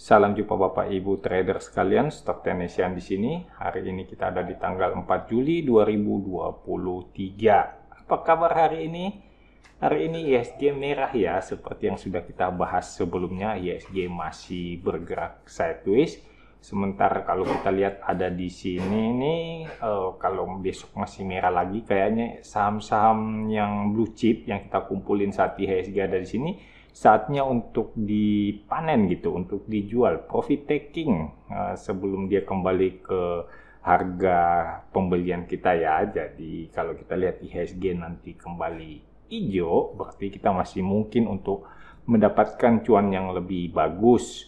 Salam jumpa Bapak Ibu trader sekalian, Stock Technician di sini. Hari ini kita ada di tanggal 4 Juli 2023. Apa kabar hari ini? Hari ini IHSG merah ya, seperti yang sudah kita bahas sebelumnya. IHSG masih bergerak sideways. Sementara kalau kita lihat ada di sini nih, kalau besok masih merah lagi, kayaknya saham-saham yang blue chip yang kita kumpulin saat IHSG ada di sini, saatnya untuk dipanen gitu, untuk dijual, profit taking sebelum dia kembali ke harga pembelian kita ya. Jadi kalau kita lihat IHSG nanti kembali hijau, berarti kita masih mungkin untuk mendapatkan cuan yang lebih bagus.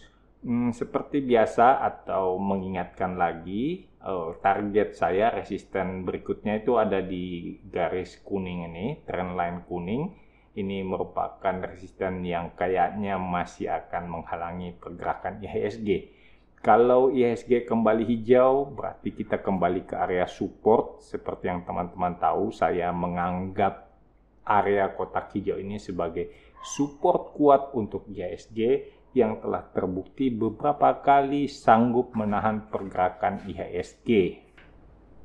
Seperti biasa atau mengingatkan lagi, target saya resisten berikutnya itu ada di garis kuning ini, trendline kuning. Ini merupakan resisten yang kayaknya masih akan menghalangi pergerakan IHSG. Kalau IHSG kembali hijau, berarti kita kembali ke area support. Seperti yang teman-teman tahu, saya menganggap area kotak hijau ini sebagai support kuat untuk IHSG yang telah terbukti beberapa kali sanggup menahan pergerakan IHSG.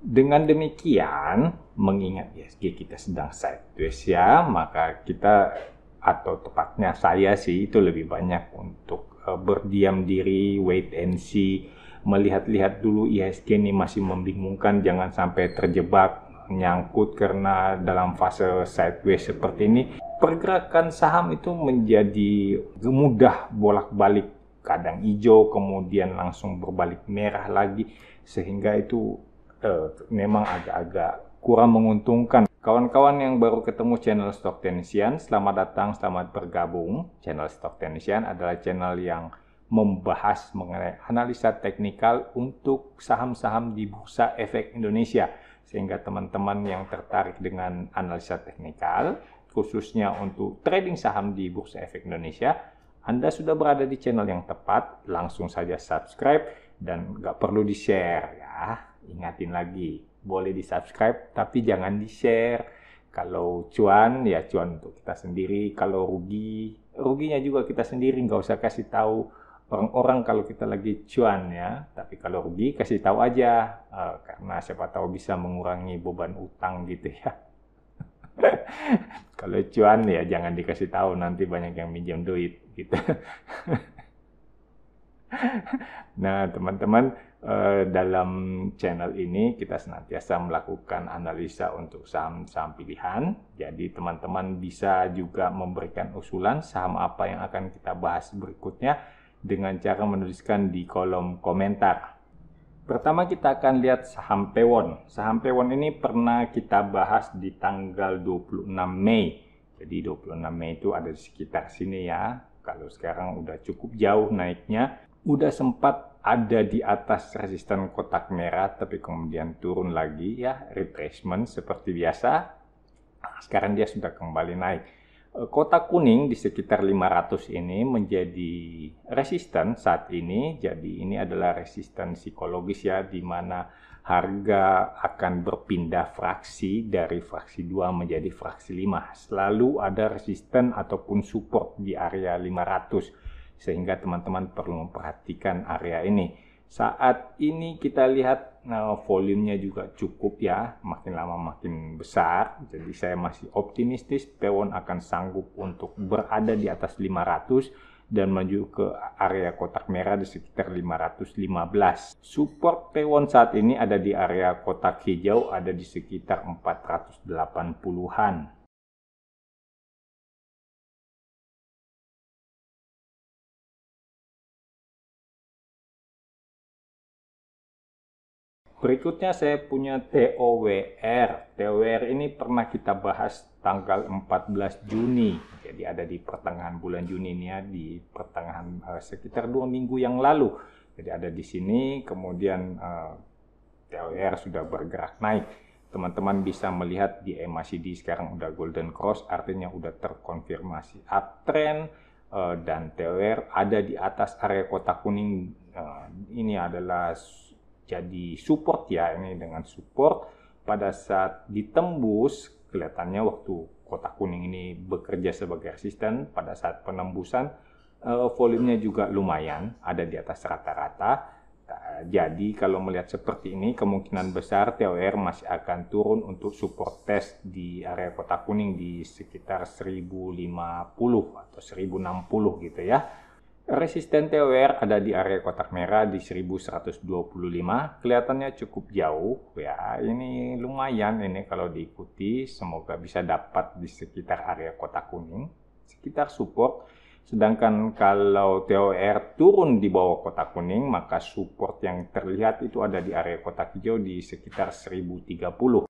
Dengan demikian, mengingat IHSG kita sedang sideways ya, maka kita, atau tepatnya saya sih, itu lebih banyak untuk berdiam diri, wait and see, melihat-lihat dulu. IHSG ini masih membingungkan, jangan sampai terjebak nyangkut karena dalam fase sideways seperti ini. Pergerakan saham itu menjadi mudah bolak-balik, kadang hijau kemudian langsung berbalik merah lagi, sehingga itu memang agak-agak kurang menguntungkan. Kawan-kawan yang baru ketemu channel Stock Technician, selamat datang, selamat bergabung. Channel Stock Technician adalah channel yang membahas mengenai analisa teknikal untuk saham-saham di Bursa Efek Indonesia. Sehingga teman-teman yang tertarik dengan analisa teknikal, khususnya untuk trading saham di Bursa Efek Indonesia, Anda sudah berada di channel yang tepat. Langsung saja subscribe dan nggak perlu di-share ya. Ingatin lagi, boleh di-subscribe tapi jangan di-share. Kalau cuan, ya cuan untuk kita sendiri. Kalau rugi, ruginya juga kita sendiri. Nggak usah kasih tahu orang-orang kalau kita lagi cuan ya. Tapi kalau rugi, kasih tahu aja. Karena siapa tahu bisa mengurangi beban utang gitu ya. Kalau cuan ya jangan dikasih tahu, nanti banyak yang minjem duit gitu. Nah teman-teman, dalam channel ini kita senantiasa melakukan analisa untuk saham-saham pilihan. Jadi teman-teman bisa juga memberikan usulan saham apa yang akan kita bahas berikutnya dengan cara menuliskan di kolom komentar. Pertama kita akan lihat saham Pewon. Saham Pewon ini pernah kita bahas di tanggal 26 Mei. Jadi 26 Mei itu ada di sekitar sini ya. Kalau sekarang udah cukup jauh naiknya. Udah sempat ada di atas resisten kotak merah, tapi kemudian turun lagi ya, retracement seperti biasa. Sekarang dia sudah kembali naik. Kotak kuning di sekitar 500 ini menjadi resisten saat ini. Jadi ini adalah resisten psikologis ya, di mana harga akan berpindah fraksi dari fraksi 2 menjadi fraksi 5. Selalu ada resisten ataupun support di area 500. Sehingga teman-teman perlu memperhatikan area ini. Saat ini kita lihat volumenya juga cukup ya, makin lama makin besar. Jadi saya masih optimistis Pewon akan sanggup untuk berada di atas 500 dan menuju ke area kotak merah di sekitar 515. Support Pewon saat ini ada di area kotak hijau, ada di sekitar 480-an. Berikutnya saya punya TOWR. TOWR ini pernah kita bahas tanggal 14 Juni. Jadi ada di pertengahan bulan Juni ini ya, di pertengahan sekitar 2 minggu yang lalu. Jadi ada di sini, kemudian TOWR sudah bergerak naik. Teman-teman bisa melihat di MACD sekarang udah golden cross, artinya udah terkonfirmasi uptrend. Dan TOWR ada di atas area kotak kuning. Ini adalah jadi support ya, ini dengan support pada saat ditembus, kelihatannya waktu kotak kuning ini bekerja sebagai resisten, pada saat penembusan volumenya juga lumayan, ada di atas rata-rata. Jadi kalau melihat seperti ini, kemungkinan besar TOR masih akan turun untuk support test di area kotak kuning di sekitar 1050 atau 1060 gitu ya. Resisten TOR ada di area kotak merah di 1125, kelihatannya cukup jauh ya. Ini lumayan ini kalau diikuti, semoga bisa dapat di sekitar area kotak kuning, sekitar support. Sedangkan kalau TOR turun di bawah kotak kuning, maka support yang terlihat itu ada di area kotak hijau di sekitar 1030.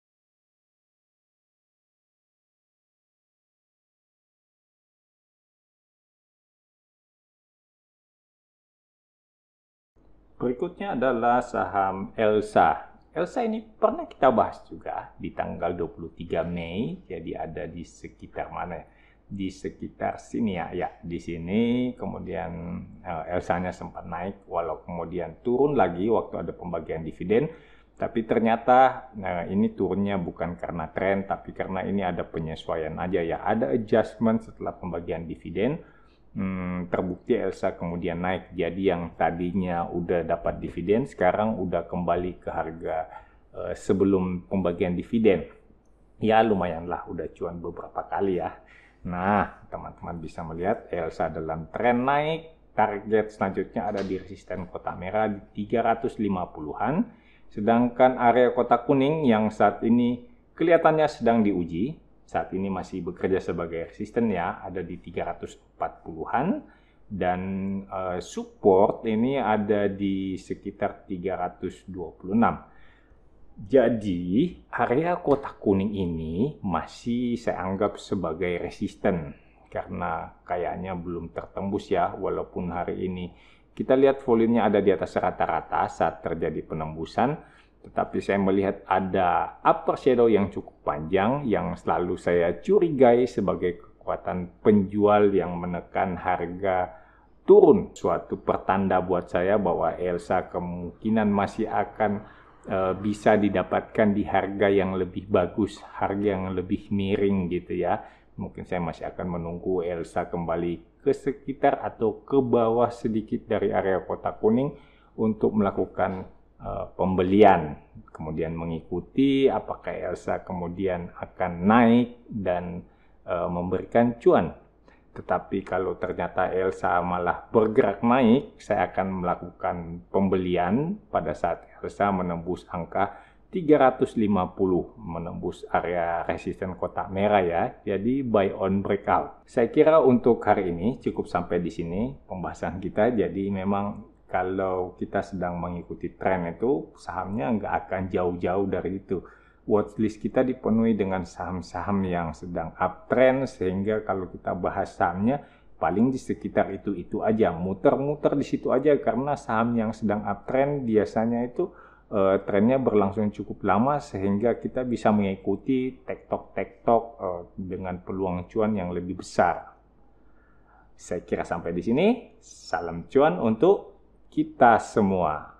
Berikutnya adalah saham Elsa. Elsa ini pernah kita bahas juga di tanggal 23 Mei, jadi ada di sekitar mana ya? Di sekitar sini ya, di sini. Kemudian Elsa-nya sempat naik, walau kemudian turun lagi waktu ada pembagian dividen. Tapi ternyata ini turunnya bukan karena tren, tapi karena ini ada penyesuaian aja ya. Ada adjustment setelah pembagian dividen. Terbukti Elsa kemudian naik. Jadi yang tadinya udah dapat dividen, sekarang udah kembali ke harga sebelum pembagian dividen. Ya lumayan lah, udah cuan beberapa kali ya. Nah, teman-teman bisa melihat Elsa dalam tren naik. Target selanjutnya ada di resisten kotak merah di 350-an. Sedangkan area kotak kuning yang saat ini kelihatannya sedang diuji, saat ini masih bekerja sebagai resisten ya, ada di 340-an. Dan support ini ada di sekitar 326. Jadi, area kotak kuning ini masih saya anggap sebagai resisten karena kayaknya belum tertembus ya, walaupun hari ini kita lihat volumenya ada di atas rata-rata saat terjadi penembusan, tetapi saya melihat ada upper shadow yang cukup panjang yang selalu saya curigai sebagai kekuatan penjual yang menekan harga turun. Suatu pertanda buat saya bahwa Elsa kemungkinan masih akan bisa didapatkan di harga yang lebih bagus, harga yang lebih miring gitu ya. Mungkin saya masih akan menunggu Elsa kembali ke sekitar atau ke bawah sedikit dari area kotak kuning untuk melakukan pembelian. Kemudian mengikuti apakah Elsa kemudian akan naik dan memberikan cuan. Tetapi kalau ternyata Elsa malah bergerak naik, saya akan melakukan pembelian pada saat Elsa menembus angka 350, menembus area resisten kotak merah ya. Jadi buy on breakout. Saya kira untuk hari ini cukup sampai di sini pembahasan kita. Jadi memang kalau kita sedang mengikuti tren itu, sahamnya nggak akan jauh-jauh dari itu. Watchlist kita dipenuhi dengan saham-saham yang sedang uptrend, sehingga kalau kita bahas sahamnya paling di sekitar itu aja, muter-muter di situ aja, karena saham yang sedang uptrend biasanya itu trennya berlangsung cukup lama sehingga kita bisa mengikuti tektok dengan peluang cuan yang lebih besar. Saya kira sampai di sini. Salam cuan untuk kita semua.